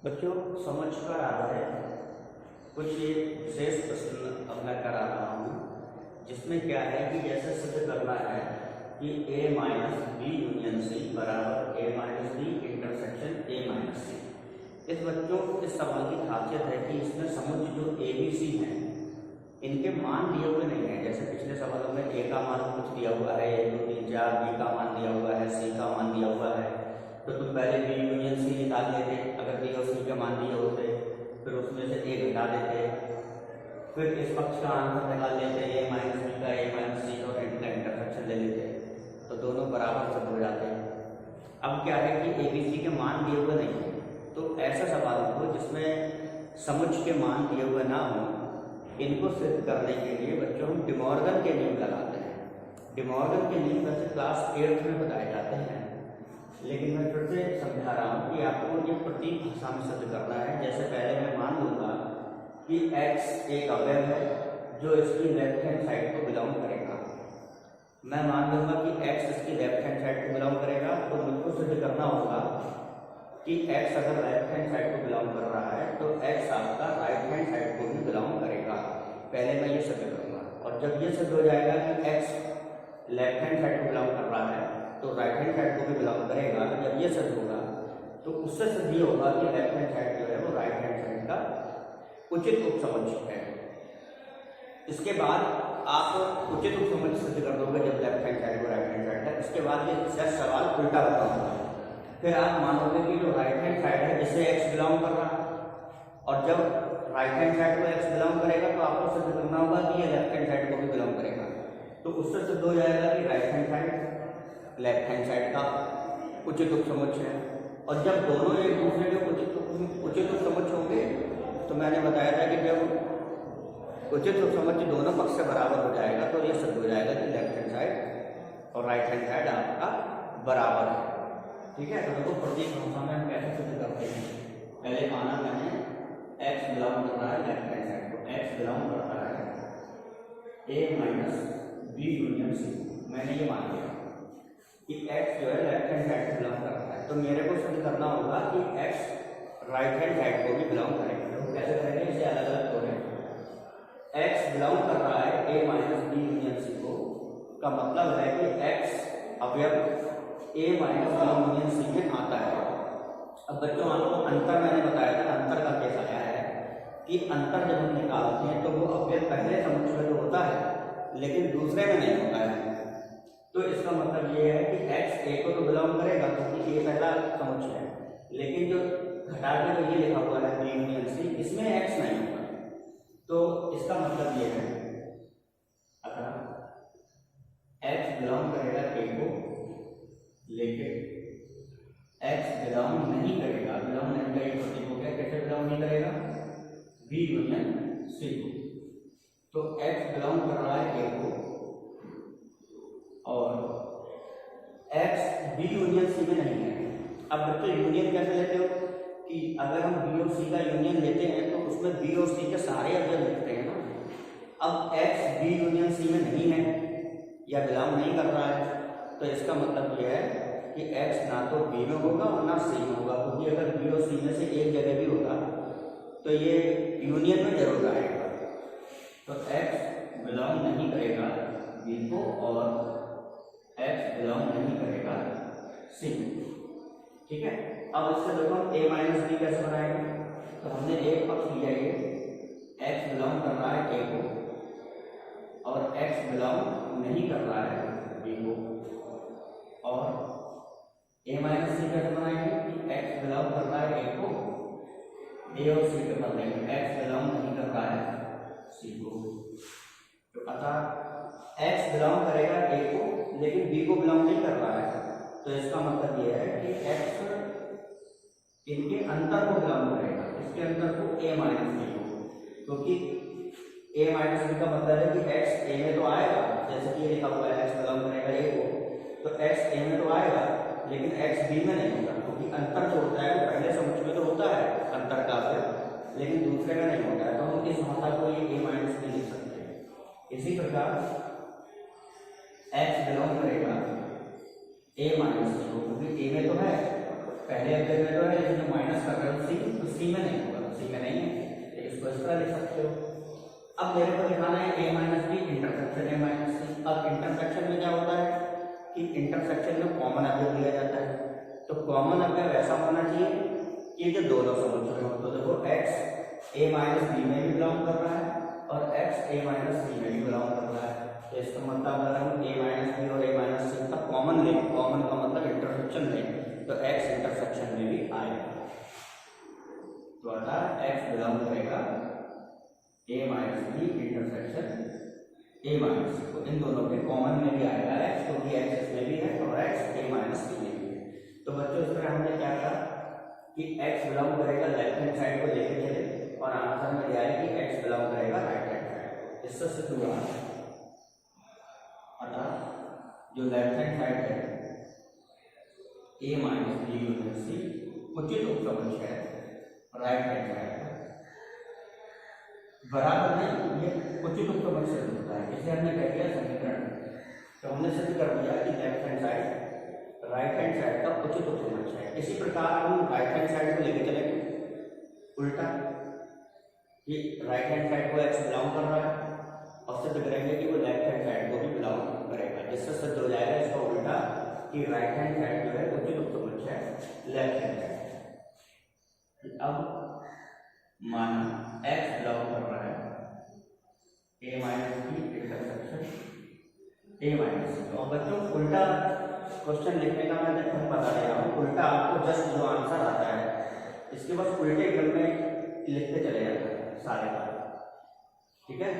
बच्चों समझ कर आ रहा है कुछ ये विशेष प्रश्न अब मैं करा रहा हूँ, जिसमें क्या है कि जैसे सिद्ध करना है कि a minus B union C बराबर a minus B intersection a minus C. इस बच्चों इस सवाल की खासियत है कि इसमें समुच्च जो ए बी सी हैं इनके मान दिए हुए नहीं है। जैसे पिछले सवालों में a का मान कुछ दिया हुआ है, 1 2 3 4, b का मान दिया हुआ है, c का मान दिया हुआ है, तो तुम पहले बी यूनियन सी निकाल लेते अगर बी और सी के मान दिए होते, फिर उसमें से ए घटा देते, फिर इस पक्ष का आंसर निकाल लेते ए माइनस बी का, ए माइनस सी और इनका इंटरसेक्शन ले लेते, तो दोनों बराबर सिद्ध हो जाते हैं। अब क्या है कि ए बी सी के मान दिए हुए नहीं है, तो ऐसे सवालों को जिसमें समुच्च के मान दिए हुए ना हो, इनको सिद्ध करने के लिए बच्चों हम डिमॉर्गन के नियम लगाते हैं। डिमॉर्गन के नियम वैसे क्लास 8 में बताए जाते हैं, लेकिन मैं फिर से समझा रहा हूँ कि आपको ये प्रतीक भाषा में सिद्ध करना है। जैसे पहले मैं मान लूँगा कि x एक अवयव है जो इसकी लेफ्ट हैंड साइड को बिलोंग करेगा। मैं मान लूँगा कि x इसकी लेफ्ट हैंड साइड को बिलोंग करेगा, तो मुझको सिद्ध करना होगा कि x अगर लेफ्ट हैंड साइड को बिलोंग कर रहा है तो x आपका राइट हैंड साइड को भी बिलोंग करेगा। पहले मैं ये सिद्ध करूँगा, और जब ये सिद्ध हो जाएगा कि x लेफ्ट हैंड साइड को बिलोंग कर रहा है तो राइट हैंड साइड को भी बिलोंग करेगा। जब ये सिद्ध होगा तो उससे सिद्ध ये होगा कि लेफ्ट हैंड साइड जो है वो राइट हैंड साइड का उचित उपसमुच्चय है। इसके बाद आप उचित उपसमुच्चय सिद्ध कर दोगे जब लेफ्ट हैंड साइड को राइट हैंड साइड है। इसके बाद ये सवाल उल्टा बताऊंगा, फिर आप मानोगे कि जो राइट हैंड साइड है इसे x बिलोंग कर रहा है, और जब राइट हैंड साइड को x बिलोंग करेगा तो आपको सिद्ध करना होगा कि ये लेफ्ट हैंड साइड को भी बिलोंग करेगा। तो उससे सिद्ध हो जाएगा कि right hand side left hand side का उचित उपसमुच्चय है। और जब दोनों एक दूसरे के उचित उपसमुच्चय होंगे, तो मैंने बताया था कि जब उचित उपसमुच्चय दोनों पक्ष से बराबर हो जाएगा तो ये सिद्ध हो जाएगा कि लेफ्ट हैंड साइड और राइट हैंड साइड आपका बराबर है। ठीक है, तो देखो प्रतीक भाषा में हम कैसे सिद्ध करते हैं। पहले माना मैंने x बिलोंग कर रहा है लेफ्ट हैंड साइड को, x बिलोंग करता है a minus B union C. मैंने ये मान लिया कि x जो है लेफ्ट हैंड साइड को बिलोंग करता है, तो मेरे को सिद्ध करना होगा कि x राइट हैंड साइड को भी बिलोंग करेगा। तो कैसे करेंगे, इसे अलग अलग तोड़ें। x बिलोंग कर रहा है a minus B union C को, का मतलब है कि x अवयव a minus B union C में आता है। अब बच्चों आपको अंतर मैंने बताया था, अंतर का केस आया है कि अंतर जब हम निकालते हैं तो वो अवयव पहले समुच्चय में तो होता है लेकिन दूसरे में नहीं होता है। तो इसका मतलब ये है कि x a को तो बिलोंग करेगा क्योंकि a पहला समुच्चय है, लेकिन जो घटा के जो ये लिखा हुआ है b यूनियन c, इसमें x नहीं होगा। तो इसका मतलब ये है अगर x बिलोंग करेगा a को, लेकिन x बिलोंग नहीं करेगा, बिलोंग नहीं करेगा प्रतीक हो गया, कैसे बिलोंग नहीं करेगा, b यूनियन c को। तो x बिलोंग कर रहा है a को और x b यूनियन c में नहीं है। अब बच्चों यूनियन कैसे लेते हो कि अगर हम b और c का यूनियन लेते हैं तो उसमें b और c के सारे अवयव लिखते हैं ना। अब x b यूनियन c में नहीं है या बिलोंग नहीं कर रहा है, तो इसका मतलब यह है कि x ना तो b में होगा और ना c में होगा, क्योंकि अगर b और c में से एक जगह भी होगा तो ये यूनियन में जरूर आएगा। तो x बिलोंग नहीं करेगा b को और x बिलोंग नहीं करेगा c को। ठीक है, अब इससे देखो हम a माइनस बी कैसे बनाएंगे। तो हमने एक पक्ष लिया, ये x बिलोंग कर रहा है a को और x बिलोंग नहीं कर रहा है b को, और a माइनस सी कैसे बनाएंगे कि x बिलोंग कर रहा है a को, a और c के बदले में x बिलोंग नहीं कर रहा है c को। तो अतः x बिलोंग करेगा a को लेकिन b को बिलोंग नहीं कर रहा है, तो इसका मतलब यह है कि x इनके अंतर को बिलोंग करेगा, इसके अंतर को a माइनस बी को, क्योंकि a माइनस बी का मतलब है कि x a में तो आएगा, जैसे कि ये लिखा हुआ है x बिलोंग करेगा a को, तो x a में तो आएगा लेकिन x b में नहीं होगा, क्योंकि अंतर जो होता है वो पहले समुच्चय में तो होता है अंतर का अवयव, लेकिन दूसरे में नहीं होता है। तो हम इस भाषा को ये a माइनस बी लिख सकते हैं। इसी प्रकार x बिलोंग करेगा a माइनस सी को, क्योंकि a में तो है, पहले अवयव में तो है लेकिन जो माइनस कर रहे हो सी, उसके तरह लिख सकते हो। अब मेरे को दिखाना है a minus B intersection a minus C. अब इंटरसेक्शन में क्या होता है कि इंटरसेक्शन में कॉमन अवयव लिया जाता है, तो कॉमन अवयव ऐसा होना चाहिए कि जो दोनों समुच्चय हो। तो देखो x a माइनस बी में भी बिलोंग कर रहा है और x a माइनस सी में भी बिलोंग कर रहा है। तो इसका मतलब अगर हम a माइनस बी और a माइनस सी का कॉमन लें, कॉमन का मतलब इंटरसेक्शन लें, तो x इंटरसेक्शन में भी आएगा। तो अतः x बिलोंग करेगा a minus B intersection a minus C. तो इन दोनों के कॉमन में भी आएगा x, क्योंकि x इसमें भी है और x a माइनस सी में भी है। तो बच्चों इस तरह हमने क्या कहा कि x बिलोंग करेगा लेफ्ट हैंड साइड को लेके चले और आंसर में दिया है कि x बिलोंग करेगा राइट हैंड साइड। इससे सिद्ध हुआ अतः जो लेफ्ट हैंड साइड है a minus B union C उचित उपसमुच्चय है राइट हैंड साइड का। बराबर नहीं, ये उचित उपसमुच्चय होता है, इसे हमने कह दिया समीकरण। तो हमने सिद्ध कर दिया कि left hand side right hand side का उचित उपसमुच्चय है। इसी प्रकार हम राइट हैंड साइड को लेके चलेंगे उल्टा, कि राइट हैंड साइड को x बिलोंग कर रहा है और सिद्ध करेंगे कि वो लेफ्ट हैंड साइड को भी बिलोंग करेगा, जिससे सिद्ध हो जाएगा इसका उल्टा कि राइट हैंड साइड जो है उचित उपसमुच्चय है लेफ्ट हैंड साइड। अब माना x बिलोंग कर रहा है a minus B intersection a minus C. और बच्चों उल्टा क्वेश्चन लिखने का मैं देखो बता दे रहा हूँ, उल्टा आपको जस्ट जो आंसर आता है इसके बस उल्टे क्रम में लिखते चले जाते हैं सारे बात, ठीक है।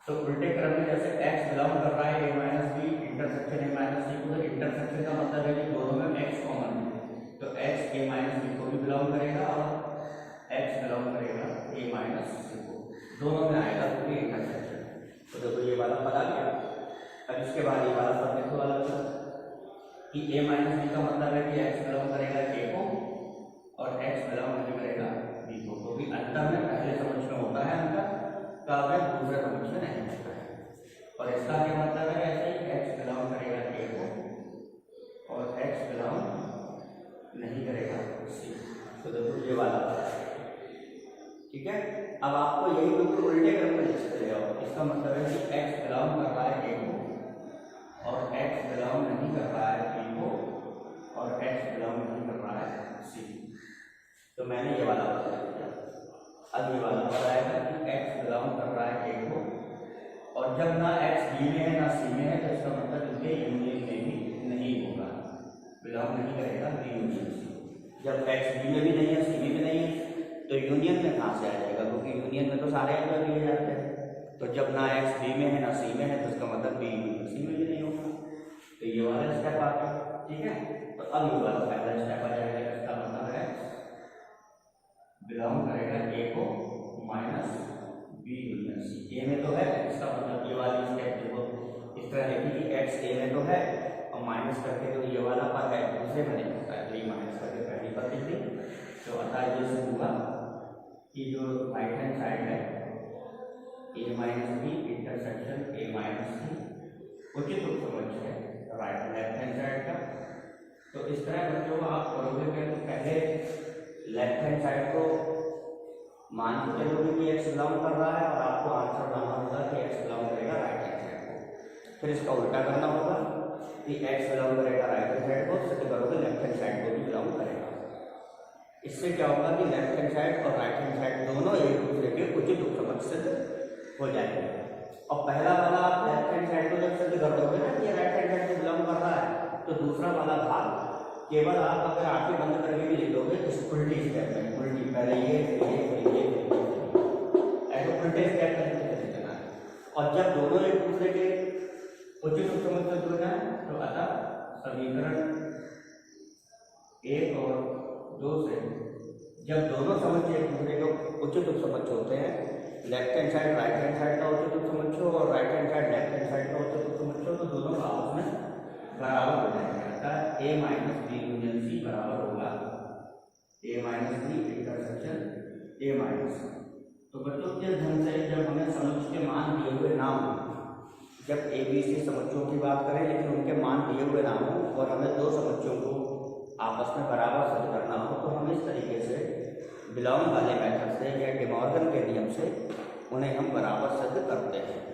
तो उल्टे क्रम में जैसे x बिलोंग कर रहा है a minus B intersection a minus C, तो इंटरसेक्शन का मतलब है कि दोनों में x कॉमन है, तो x a माइनस बी को भी बिलोंग करेगा और x बिलोंग करेगा a माइनस सी को, दोनों में आएगा क्योंकि इंटरसेक्शन। तो देखो ये वाला पद आ गया। अब इसके बाद ये वाला पद देखो वाला कि a माइनस बी का मतलब है कि x बिलोंग करेगा a को और x बिलोंग नहीं करेगा b को, तो भी अंतर में पहले समुच्चय में होता है अंतर का अवयव दूसरे समुच्चय में नहीं होता है। और इसका क्या मतलब है, ऐसे ही x बिलोंग करेगा a को और x बिलोंग नहीं करेगा c। तो देखो ये वाला, ठीक है। अब आपको यही बिल्कुल उल्टे क्रम में लिख सकते हो। इसका मतलब है कि x बिलोंग कर रहा है a को और x बिलोंग नहीं कर रहा है b को और x बिलोंग नहीं कर रहा है c। तो मैंने ये वाला बता दिया। अब ये वाला बताएगा कि x बिलोंग कर रहा है a को और जब ना x b में है ना c में है, तो इसका मतलब इनके यूनियन में भी नहीं होगा, बिलोंग नहीं करेगा b यूनियन c। जब x b में भी नहीं है c में भी नहीं है तो यूनियन में कहाँ से आ जाएगा, क्योंकि यूनियन में तो सारे अवयव लिए जाते हैं। तो जब ना x b में है ना c में है तो इसका मतलब b यूनियन c में भी नहीं होगा। तो ये वाला स्टेप आ गया, ठीक है। तो अब ये वाला पहला स्टेप आ जाएगा, इसका मतलब है बिलोंग करेगा a को minus b union c। a में तो है, इसका मतलब ये वाली स्टेप देखो इस तरह लिखी कि x a में तो है और माइनस करके तो ये वाला पद है दूसरे में नहीं होता है, तो ये माइनस करके पहली पद लिख दी। तो अतः ये से हुआ कि जो राइट हैंड साइड है a minus B intersection a minus C उचित उपसमुच्चय है राइट लेफ्ट हैंड साइड का। तो इस तरह बच्चों आप करोगे क्या, तो पहले लेफ्ट हैंड साइड को मान के चलोगे कि x बिलोंग कर रहा है और आपको आंसर लाना होगा कि x बिलोंग करेगा राइट हैंड साइड को। फिर इसका उल्टा करना होगा कि x बिलोंग करेगा राइट हैंड साइड को, सिद्ध करोगे लेफ्ट हैंड साइड को भी बिलोंग करेगा। इससे क्या होगा कि लेफ्ट हैंड साइड और राइट हैंड साइड दोनों एक दूसरे के उचित उपसमुच्चय सिद्ध हो जाएंगे। और पहला वाला आप लेफ्ट हैंड साइड को जब सिद्ध कर दोगे ना कि राइट हैंड साइड को बिलोंग कर रहा है, तो दूसरा वाला भाग केवल आप अगर आंखें बंद करके भी लिख दोगे इस उल्टी स्टेप में, उल्टी पहले ये ऐसे उल्टे स्टेप में लिखते चलना है। और जब दोनों एक दूसरे के उचित उपसमुच्चय हो जाए तो अतः समीकरण 1 और 2 से जब दोनों समुच्चय एक दूसरे के उचित उपसमुच्चय होते हैं, left hand side right hand side का उचित उपसमुच्चय और right hand side left hand side का उचित उपसमुच्चय, तो दोनों का आपस में बराबर हो जाएगा। अतः a minus B union C बराबर होगा a minus B intersection a minus C. तो बच्चों के ढंग से जब हमें समुच्चय के मान दिए हुए ना हो, जब a b c समुच्चयों की बात करें लेकिन उनके मान दिए हुए ना हो और हमें दो समुच्चयों को आपस में बराबर सिद्ध करना हो, तो हम इस तरीके से बिलोंग वाले मेथड से या डिमॉर्गन के नियम से उन्हें हम बराबर सिद्ध करते हैं।